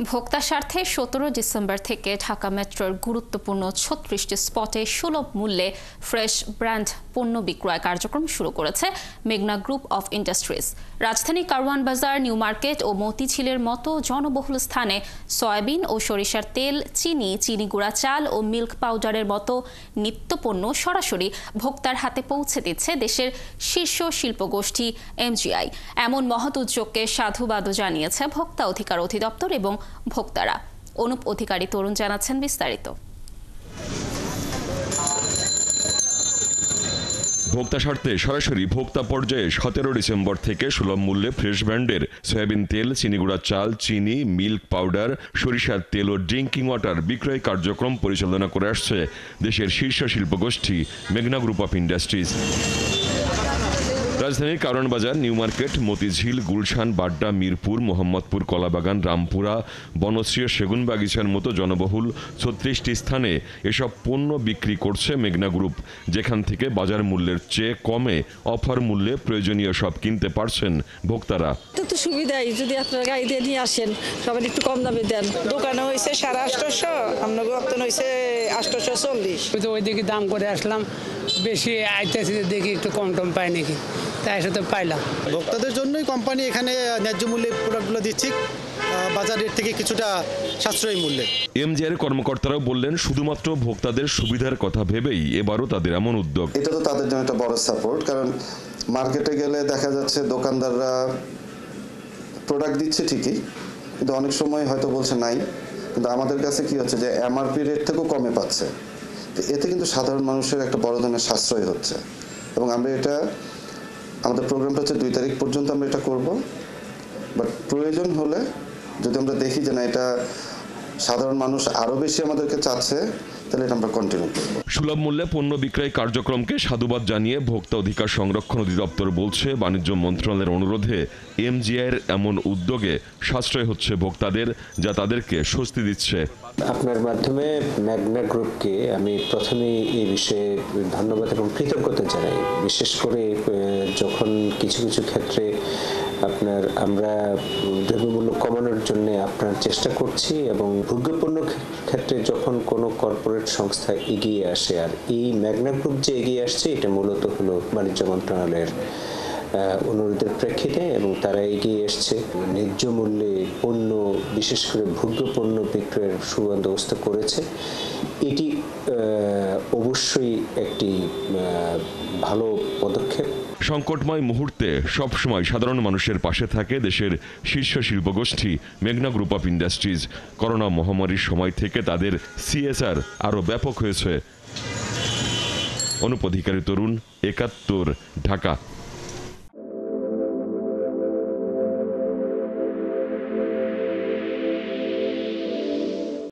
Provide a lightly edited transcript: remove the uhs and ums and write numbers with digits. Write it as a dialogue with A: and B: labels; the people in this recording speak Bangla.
A: ভোক্তা স্বার্থে 17 ডিসেম্বর থেকে ঢাকা মেট্রোর গুরুত্বপূর্ণ 36টি স্পটে সুলভ মূল্যে ফ্রেশ ব্র্যান্ড পণ্য বিক্রয় কার্যক্রম শুরু করেছে মেঘনা গ্রুপ অফ ইন্ডাস্ট্রিজ। রাজধানী কারওয়ান বাজার, নিউ মার্কেট ও মতিঝিলের মতো জনবহুল স্থানে সয়াবিন ও সরিষার তেল, চিনি গুঁড়া চাল ও মিল্ক পাউডারের মতো নিত্যপণ্য সরাসরি ভোক্তার হাতে পৌঁছে দিচ্ছে দেশের শীর্ষ শিল্পগোষ্ঠী এমজিআই। এমন মহৎ উদ্যোগকে সাধুবাদও জানিয়েছে ভোক্তা অধিকার অধিদপ্তর এবং ভোক্তারা। অনুপ অধিকারী তরুণ জানাচ্ছেন বিস্তারিত।
B: ভোক্তা স্বার্থে সরাসরি ভোক্তা পর্যায়ে 17 ডিসেম্বর থেকে সুলভ মূল্যে ফ্রেশ ব্র্যান্ডের সয়াবিন তেল, চিনিগুড়া চাল, চিনি, মিল্ক পাউডার, সরিষার তেল ও ড্রিঙ্কিং ওয়াটার বিক্রয় কার্যক্রম পরিচালনা করে আসছে দেশের শীর্ষ শিল্পগোষ্ঠী মেঘনা গ্রুপ অফ ইন্ডাস্ট্রিজ। রাজধানীর কারওয়ান বাজার, নিউ মার্কেট, মতিঝিল, গুলশান, বাড্ডা, মিরপুর, মোহাম্মদপুর, কলাবাগান, রামপুরা, বনশ্রী ও সেগুনবাগিচার মতো জনবহুল 36টি স্থানে এসব পণ্য বিক্রি করছে মেঘনা গ্রুপ, যেখান থেকে বাজার মূল্যের চেয়ে কমে অফার মূল্যে প্রয়োজনীয় সব কিনতে পারছেন ভোক্তারা।
C: তো সুবিধাই, যদি আপনারা গাড়ি দিয়ে নিয়ে আসেন সবাই একটু কম দামে দেন।
D: দোকানে হয়েছে 850, আপনার গপ্তন হয়েছে 840।
E: ওইদিকে দাম করে আসলাম, বেশি আইতেছি দেখি একটু কম টম পাই নাকি, তাই সাথে পাইলাম।
F: ভোক্তাদের জন্যই কোম্পানি এখানে ন্যায্য মূল্যে প্রোডাক্টগুলো দিচ্ছি, বাজার রেট থেকে কিছুটা সাশ্রয়ী মূল্যে।
B: এমজিআর কর্মকর্তারাও বললেন, শুধুমাত্র ভোক্তাদের সুবিধার কথা ভেবেই এবারও তাদের এমন উদ্যোগ।
G: এটা তো তাদের জন্য একটা বড় সাপোর্ট, কারণ মার্কেটে গেলে দেখা যাচ্ছে দোকানদাররা প্রোডাক্ট দিচ্ছে ঠিকই, কিন্তু অনেক সময় হয়তো বলছে নাই, কিন্তু আমাদের কাছে কি হচ্ছে যে এমআরপি রেট থেকেও কমে পাচ্ছে। এতে কিন্তু সাধারণ মানুষের একটা বড় ধরনের সাশ্রয় হচ্ছে, এবং আমরা এটা আমাদের প্রোগ্রামটা হচ্ছে 2 তারিখ পর্যন্ত আমরা এটা করব। বাট প্রয়োজন হলে যদি আমরা দেখি যে না এটা সাধারণ মানুষ আরো বেশি আমাদেরকে চাচ্ছে, তাহলে এটা আমরা কন্টিনিউ করব।
B: সুলভ মূল্যে পণ্য বিক্রয় কার্যক্রমকে সাধুবাদ জানিয়ে ভোক্তা অধিকার সংরক্ষণ অধিদপ্তর বলছে, বাণিজ্য মন্ত্রণালয়ের অনুরোধে এমজিআইয়ের এমন উদ্যোগে সাশ্রয় হচ্ছে ভোক্তাদের, যা তাদেরকে স্বস্তি দিচ্ছে।
H: আপনার মাধ্যমে মেঘনা গ্রুপকে আমি প্রথমেই এই বিষয়ে ধন্যবাদ এবং কৃতজ্ঞতা জানাই। বিশেষ করে যখন কিছু কিছু ক্ষেত্রে আমরা দ্রব্যমূল্য কমানোর জন্য আপনার চেষ্টা করছি, এবং ভোগ্যপণ্য ক্ষেত্রে যখন কোনো কর্পোরেট সংস্থা এগিয়ে আসে, আর এই মেঘনা গ্রুপ যে এগিয়ে আসছে এটা মূলত হলো বাণিজ্য মন্ত্রণালয়ের অনুরোধের প্রেক্ষিতে, এবং তারা এগিয়ে এসছে ন্যায্য মূল্যে পণ্য, বিশেষ করে ভোগ্য পণ্য বিক্রয়ের সুবন্দোবস্ত করেছে। এটি অবশ্যই একটি ভালো পদক্ষেপ।
B: সংকটময় মুহূর্তে সবসময় সাধারণ মানুষের পাশে থাকে দেশের শীর্ষ শিল্পগোষ্ঠী মেঘনা গ্রুপ অফ ইন্ডাস্ট্রিজ। করোনা মহামারীর সময় থেকে তাদের সিএসআর আরও ব্যাপক হয়েছে। অনুপ অধিকারী তরুণ, 71, ঢাকা।